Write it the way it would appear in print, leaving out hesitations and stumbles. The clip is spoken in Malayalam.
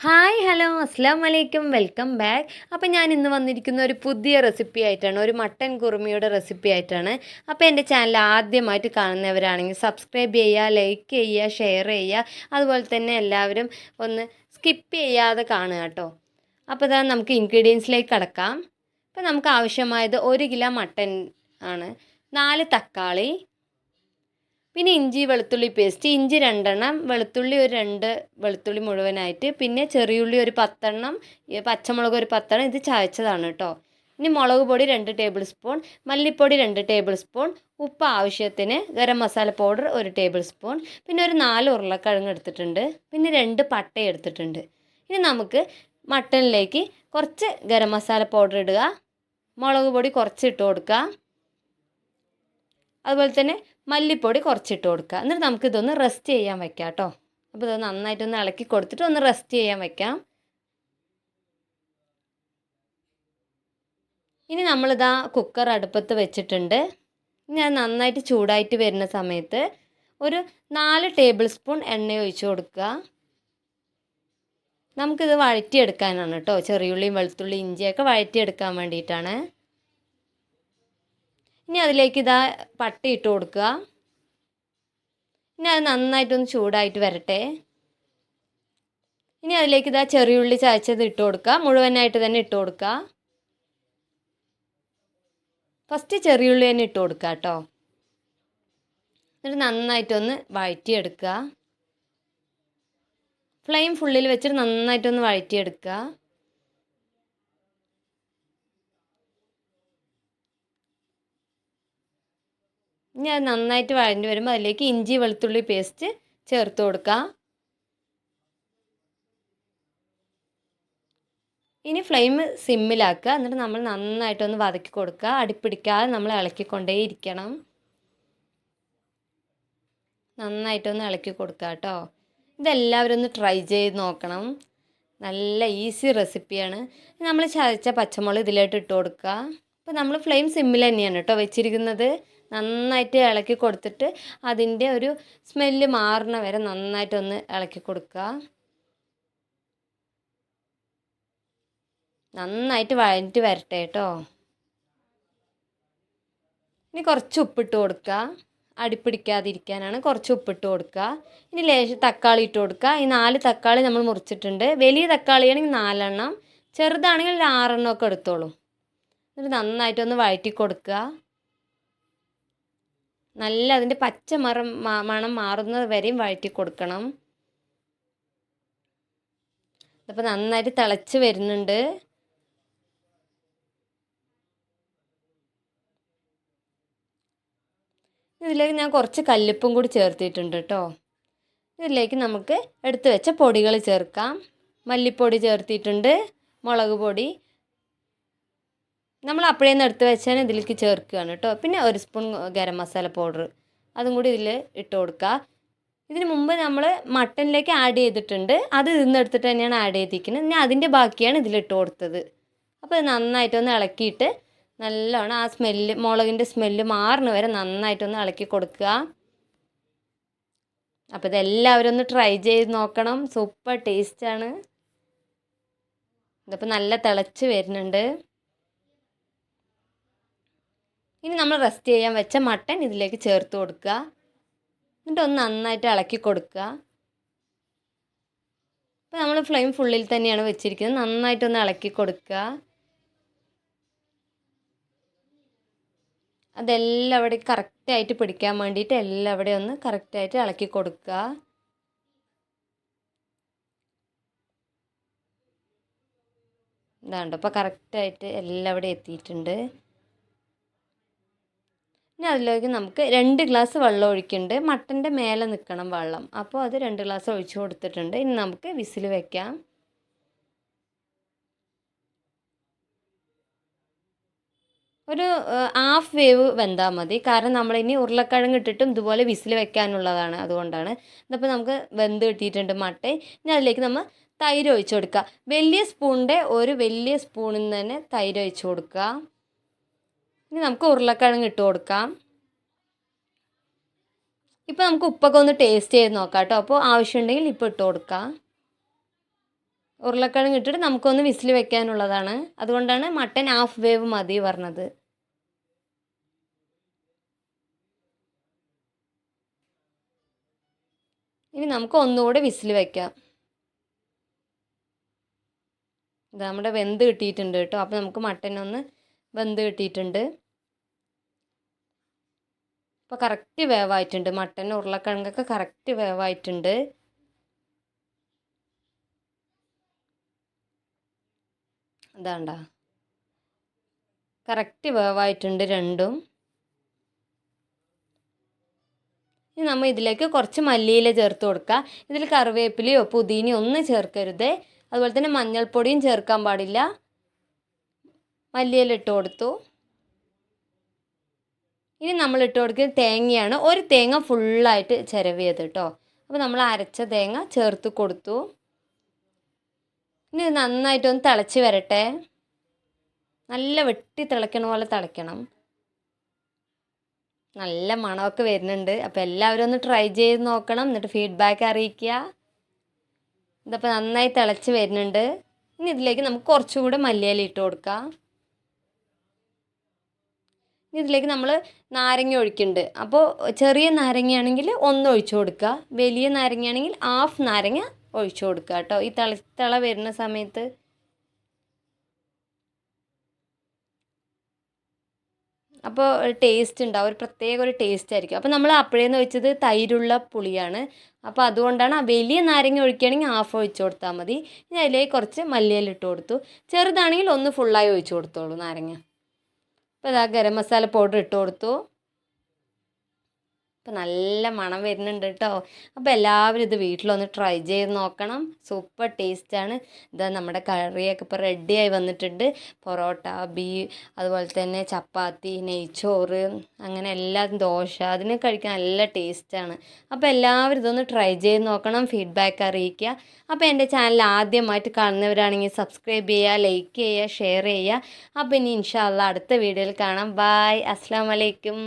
ഹായ് ഹലോ അസ്സാം വലൈക്കും വെൽക്കം ബാക്ക്. അപ്പോൾ ഞാൻ ഇന്ന് വന്നിരിക്കുന്ന ഒരു പുതിയ റെസിപ്പി ആയിട്ടാണ്, ഒരു മട്ടൻ കുറുമയുടെ റെസിപ്പി ആയിട്ടാണ്. അപ്പോൾ എൻ്റെ ചാനൽ ആദ്യമായിട്ട് കാണുന്നവരാണെങ്കിൽ സബ്സ്ക്രൈബ് ചെയ്യുക, ലൈക്ക് ചെയ്യുക, ഷെയർ ചെയ്യുക. അതുപോലെ തന്നെ എല്ലാവരും ഒന്ന് സ്കിപ്പ് ചെയ്യാതെ കാണുക കേട്ടോ. അപ്പോൾ ഇതാ നമുക്ക് ഇൻഗ്രീഡിയൻസിലേക്ക് കടക്കാം. അപ്പോൾ നമുക്ക് ആവശ്യമായത് 1 കിലോ മട്ടൻ ആണ്, 4 തക്കാളി, പിന്നെ ഇഞ്ചി വെളുത്തുള്ളി പേസ്റ്റ്, ഇഞ്ചി 2 എണ്ണം, വെളുത്തുള്ളി ഒരു 2 വെളുത്തുള്ളി മുഴുവനായിട്ട്, പിന്നെ ചെറിയുള്ളി ഒരു 10 എണ്ണം, പച്ചമുളക് ഒരു 10 എണ്ണം, ഇത് ചതച്ചതാണ് കേട്ടോ. ഇനി മുളക് പൊടി 2 ടേബിൾ സ്പൂൺ, മല്ലിപ്പൊടി 2 ടേബിൾ സ്പൂൺ, ഉപ്പ് ആവശ്യത്തിന്, garam masala powder 1 table spoon, പിന്നെ ഒരു 4 ഉരുളക്കിഴങ്ങ് എടുത്തിട്ടുണ്ട്, പിന്നെ 2 പട്ട എടുത്തിട്ടുണ്ട്. ഇനി നമുക്ക് മട്ടനിലേക്ക് കുറച്ച് ഗരം മസാല പൗഡർ ഇടുക, മുളക് പൊടി കുറച്ച് ഇട്ട് കൊടുക്കുക, അതുപോലെ തന്നെ മല്ലിപ്പൊടി കുറച്ചിട്ട് കൊടുക്കുക. എന്നിട്ട് നമുക്കിതൊന്ന് റെസ്റ്റ് ചെയ്യാൻ വെക്കാം കേട്ടോ. അപ്പോൾ ഇത് നന്നായിട്ടൊന്ന് ഇളക്കി കൊടുത്തിട്ട് ഒന്ന് റെസ്റ്റ് ചെയ്യാൻ വെക്കാം. ഇനി നമ്മളിതാ കുക്കർ അടുപ്പത്ത് വെച്ചിട്ടുണ്ട്. ഇനി അത് നന്നായിട്ട് ചൂടായിട്ട് വരുന്ന സമയത്ത് ഒരു 4 ടേബിൾ സ്പൂൺ എണ്ണ ഒഴിച്ച് കൊടുക്കുക. നമുക്കിത് വഴറ്റിയെടുക്കാനാണ് കേട്ടോ, ചെറിയുള്ളിയും വെളുത്തുള്ളി ഇഞ്ചിയൊക്കെ വഴറ്റിയെടുക്കാൻ വേണ്ടിയിട്ടാണ്. ഇനി അതിലേക്ക് ഇതാ പട്ട ഇട്ട് കൊടുക്കുക. ഇനി അത് നന്നായിട്ടൊന്ന് ചൂടായിട്ട് വരട്ടെ. ഇനി അതിലേക്ക് ഇതാ ചെറിയുള്ളി ചതച്ചത് ഇട്ട് കൊടുക്കുക, മുഴുവനായിട്ട് തന്നെ ഇട്ട് കൊടുക്കുക. ഫസ്റ്റ് ചെറിയുള്ളി തന്നെ ഇട്ട് കൊടുക്കുക കേട്ടോ. എന്നിട്ട് നന്നായിട്ടൊന്ന് വഴറ്റിയെടുക്കുക. ഫ്ലെയിം ഫുള്ളിൽ വെച്ചിട്ട് നന്നായിട്ടൊന്ന് വഴറ്റിയെടുക്കുക. ഇനി അത് നന്നായിട്ട് വഴഞ്ഞു വരുമ്പോൾ അതിലേക്ക് ഇഞ്ചി വെളുത്തുള്ളി പേസ്റ്റ് ചേർത്ത് കൊടുക്കുക. ഇനി ഫ്ലെയിം സിമ്മിലാക്കുക. എന്നിട്ട് നമ്മൾ നന്നായിട്ടൊന്ന് വതക്കി കൊടുക്കുക. അടിപ്പിടിക്കാതെ നമ്മൾ ഇളക്കിക്കൊണ്ടേയിരിക്കണം. നന്നായിട്ടൊന്ന് ഇളക്കി കൊടുക്കുക കേട്ടോ. ഇതെല്ലാവരും ഒന്ന് ട്രൈ ചെയ്ത് നോക്കണം. നല്ല ഈസി റെസിപ്പിയാണ്. നമ്മൾ ചതച്ച പച്ചമുളക് ഇതിലോട്ട് ഇട്ട് കൊടുക്കുക. അപ്പോൾ നമ്മൾ ഫ്ലെയിം സിമ്മിൽ തന്നെയാണ് കേട്ടോ വെച്ചിരിക്കുന്നത്. നന്നായിട്ട് ഇളക്കി കൊടുത്തിട്ട് അതിൻ്റെ ഒരു സ്മെല്ല് മാറണ വരെ നന്നായിട്ടൊന്ന് ഇളക്കി കൊടുക്കുക. നന്നായിട്ട് വഴറ്റി വരട്ടെ കേട്ടോ. ഇനി കുറച്ച് ഉപ്പിട്ട് കൊടുക്കുക, അടിപ്പിടിക്കാതിരിക്കാനാണ് കുറച്ച് ഉപ്പിട്ട് കൊടുക്കുക. ഇനി ലേശം തക്കാളി ഇട്ട് കൊടുക്കുക. ഈ 4 തക്കാളി നമ്മൾ മുറിച്ചിട്ടുണ്ട്. വലിയ തക്കാളിയാണെങ്കിൽ 4 എണ്ണം, ചെറുതാണെങ്കിൽ 6 എണ്ണം ഒക്കെ എടുത്തോളൂ. എന്നിട്ട് നന്നായിട്ടൊന്ന് വഴറ്റി കൊടുക്കുക. നല്ല അതിൻ്റെ പച്ച മണം മാറുന്നത് വരെയും വഴറ്റി കൊടുക്കണം. അപ്പോൾ നന്നായിട്ട് തിളച്ച് വരുന്നുണ്ട്. ഇതിലേക്ക് ഞാൻ കുറച്ച് കല്ലുപ്പും കൂടി ചേർത്തിട്ടുണ്ട് കേട്ടോ. ഇതിലേക്ക് നമുക്ക് എടുത്തു വെച്ച പൊടികൾ ചേർക്കാം. മല്ലിപ്പൊടി ചേർത്തിട്ടുണ്ട്, മുളക് പൊടി നമ്മൾ അപ്പോഴേന്ന് എടുത്ത് വെച്ചാൽ ഇതിലേക്ക് ചേർക്കുകയാണ് കേട്ടോ. പിന്നെ 1 സ്പൂൺ ഗരം മസാല പൗഡർ അതും കൂടി ഇതിൽ ഇട്ട് കൊടുക്കുക. ഇതിന് മുമ്പ് നമ്മൾ മട്ടനിലേക്ക് ആഡ് ചെയ്തിട്ടുണ്ട്, അത് ഇതിന്നെടുത്തിട്ട് തന്നെയാണ് ആഡ് ചെയ്തിരിക്കുന്നത്. ഇനി അതിൻ്റെ ബാക്കിയാണ് ഇതിലിട്ട് കൊടുത്തത്. അപ്പോൾ ഇത് നന്നായിട്ടൊന്ന് ഇളക്കിയിട്ട് നല്ലോണം ആ സ്മെല്ല്, മുളകിൻ്റെ സ്മെല്ല് മാറുന്ന വരെ നന്നായിട്ടൊന്ന് ഇളക്കി കൊടുക്കുക. അപ്പോൾ ഇതെല്ലാവരും ഒന്ന് ട്രൈ ചെയ്ത് നോക്കണം. സൂപ്പർ ടേസ്റ്റാണ്. ഇതിപ്പോൾ നല്ല തിളച്ച് വരുന്നുണ്ട്. ഇനി നമ്മൾ റെസ്റ്റ് ചെയ്യാൻ വെച്ച മട്ടൻ ഇതിലേക്ക് ചേർത്ത് കൊടുക്കുക. എന്നിട്ട് ഒന്ന് നന്നായിട്ട് ഇളക്കി കൊടുക്കുക. അപ്പോൾ നമ്മൾ ഫ്ലെയിം ഫുള്ളിൽ തന്നെയാണ് വെച്ചിരിക്കുന്നത്. നന്നായിട്ടൊന്ന് ഇളക്കി കൊടുക്കുക. അതെല്ലാം അവിടെ കറക്റ്റായിട്ട് പിടിക്കാൻ വേണ്ടിയിട്ട് എല്ലാം അവിടെ ഒന്ന് കറക്റ്റായിട്ട് ഇളക്കി കൊടുക്കുക. ഇതാണ്ട് അപ്പോൾ കറക്റ്റായിട്ട് എല്ലാം അവിടെ എത്തിയിട്ടുണ്ട്. ഇനി അതിലേക്ക് നമുക്ക് 2 ഗ്ലാസ് വെള്ളം ഒഴിക്കുന്നുണ്ട്. മട്ടൻ്റെ മേലെ നിൽക്കണം വെള്ളം. അപ്പോൾ അത് 2 ഗ്ലാസ് ഒഴിച്ച് കൊടുത്തിട്ടുണ്ട്. ഇനി നമുക്ക് വിസിൽ വെക്കാം. ഒരു ഹാഫ് വേവ് വെന്താൽ മതി. കാരണം നമ്മളിനി ഉരുളക്കിഴങ്ങ് ഇട്ടിട്ടും ഇതുപോലെ വിസിൽ വെക്കാനുള്ളതാണ്, അതുകൊണ്ടാണ്. ഇതിപ്പോൾ നമുക്ക് വെന്ത് കിട്ടിയിട്ടുണ്ട് മട്ടൻ. ഇനി അതിലേക്ക് നമ്മൾ തൈര് ഒഴിച്ച് കൊടുക്കുക. വലിയ സ്പൂണിൻ്റെ ഒരു വലിയ സ്പൂണിൽ നിന്ന് തന്നെ തൈര് ഒഴിച്ച് കൊടുക്കുക. ഇനി നമുക്ക് ഉരുളക്കിഴങ്ങ് ഇട്ട് കൊടുക്കാം. ഇപ്പോൾ നമുക്ക് ഉപ്പൊക്കെ ഒന്ന് ടേസ്റ്റ് ചെയ്ത് നോക്കാം കേട്ടോ. അപ്പോൾ ആവശ്യമുണ്ടെങ്കിൽ ഇപ്പോൾ ഇട്ട് കൊടുക്കാം. ഉരുളക്കിഴങ്ങ് ഇട്ടിട്ട് നമുക്കൊന്ന് വിസിൽ വെക്കാനുള്ളതാണ്. അതുകൊണ്ടാണ് മട്ടൻ ഹാഫ് വേവ് മതി പറഞ്ഞത്. ഇനി നമുക്ക് ഒന്നുകൂടെ വിസിൽ വെക്കാം. ഇത് നമ്മുടെ വെന്ത് കിട്ടിയിട്ടുണ്ട് കേട്ടോ. അപ്പോൾ നമുക്ക് മട്ടൻ ഒന്ന് വെന്ത് കിട്ടിയിട്ടുണ്ട്. ഇപ്പോൾ കറക്റ്റ് വേവായിട്ടുണ്ട്. മട്ടൻ ഉരുളക്കിഴങ്ങൊക്കെ കറക്റ്റ് വേവായിട്ടുണ്ട്. അതാണ്ട കറക്റ്റ് വേവായിട്ടുണ്ട് രണ്ടും. ഇനി നമ്മൾ ഇതിലേക്ക് കുറച്ച് മല്ലിയില ചേർത്ത് കൊടുക്കുക. ഇതിൽ കറിവേപ്പിലയോ പുതിനയോ ഒന്നും ചേർക്കരുത്. അതുപോലെ തന്നെ മഞ്ഞൾപ്പൊടിയും ചേർക്കാൻ പാടില്ല. മല്ലിയില ഇട്ട് കൊടുത്തു. ഇനി നമ്മൾ ഇട്ട് കൊടുക്കുന്നത് തേങ്ങയാണ്. ഒരു തേങ്ങ ഫുള്ളായിട്ട് ചിരവിയത് കേട്ടോ. അപ്പോൾ നമ്മൾ അരച്ച തേങ്ങ ചേർത്ത് കൊടുത്തു. ഇനി നന്നായിട്ടൊന്ന് തിളച്ച് വരട്ടെ. നല്ല വെട്ടി തിളയ്ക്കണ പോലെ തിളയ്ക്കണം. നല്ല മണമൊക്കെ വരുന്നുണ്ട്. അപ്പോൾ എല്ലാവരും ഒന്ന് ട്രൈ ചെയ്ത് നോക്കണം. എന്നിട്ട് ഫീഡ്ബാക്ക് അറിയിക്കുക. ഇതപ്പോൾ നന്നായി തിളച്ച് വരുന്നുണ്ട്. ഇനി ഇതിലേക്ക് നമുക്ക് കുറച്ചുകൂടെ മല്ലിയില ഇട്ട് കൊടുക്കാം. ഇനി ഇതിലേക്ക് നമ്മൾ നാരങ്ങ ഒഴിക്കുന്നുണ്ട്. അപ്പോൾ ചെറിയ നാരങ്ങയാണെങ്കിൽ ഒന്ന് ഒഴിച്ചു കൊടുക്കുക. വലിയ നാരങ്ങയാണെങ്കിൽ ഹാഫ് നാരങ്ങ ഒഴിച്ചു കൊടുക്കുക കേട്ടോ. ഈ തിള വരുന്ന സമയത്ത് അപ്പോൾ ടേസ്റ്റ് ഉണ്ടാവും. ഒരു പ്രത്യേക ഒരു ടേസ്റ്റ് ആയിരിക്കും. അപ്പോൾ നമ്മൾ അപ്പോഴേന്ന് ഒഴിച്ചത് തൈരുള്ള പുളിയാണ്. അപ്പോൾ അതുകൊണ്ടാണ് വലിയ നാരങ്ങ ഒഴിക്കുകയാണെങ്കിൽ ഹാഫ് ഒഴിച്ചു കൊടുത്താൽ മതി. ഇനി അതിലേക്ക് കുറച്ച് മല്ലിയില ഇട്ട് കൊടുത്തു. ചെറുതാണെങ്കിൽ ഒന്ന് ഫുള്ളായി ഒഴിച്ചു കൊടുത്തോളൂ നാരങ്ങ. അപ്പോൾ ഇതാ ഗരം മസാല പൗഡർ ഇട്ട് കൊടുത്തു. അപ്പോൾ നല്ല മണം വരുന്നുണ്ട് കേട്ടോ. അപ്പോൾ എല്ലാവരും ഇത് വീട്ടിലൊന്ന് ട്രൈ ചെയ്ത് നോക്കണം. സൂപ്പർ ടേസ്റ്റാണ്. ഇതാ നമ്മുടെ കറിയൊക്കെ ഇപ്പോൾ റെഡിയായി വന്നിട്ടുണ്ട്. പൊറോട്ട, അതുപോലെ തന്നെ ചപ്പാത്തി, നെയ്ച്ചോറ്, അങ്ങനെ എല്ലാം ദോശ, അതിന് കഴിക്കാൻ നല്ല ടേസ്റ്റാണ്. അപ്പോൾ എല്ലാവരും ഇതൊന്ന് ട്രൈ ചെയ്ത് നോക്കണം. ഫീഡ്ബാക്ക് അറിയിക്കുക. അപ്പോൾ എൻ്റെ ചാനൽ ആദ്യമായിട്ട് കാണുന്നവരാണെങ്കിൽ സബ്സ്ക്രൈബ് ചെയ്യുക, ലൈക്ക് ചെയ്യുക, ഷെയർ ചെയ്യുക. അപ്പോൾ ഇനി ഇൻഷാ അല്ലാഹ് അടുത്ത വീഡിയോയിൽ കാണാം. ബായ്. അസ്സലാമു അലൈക്കും.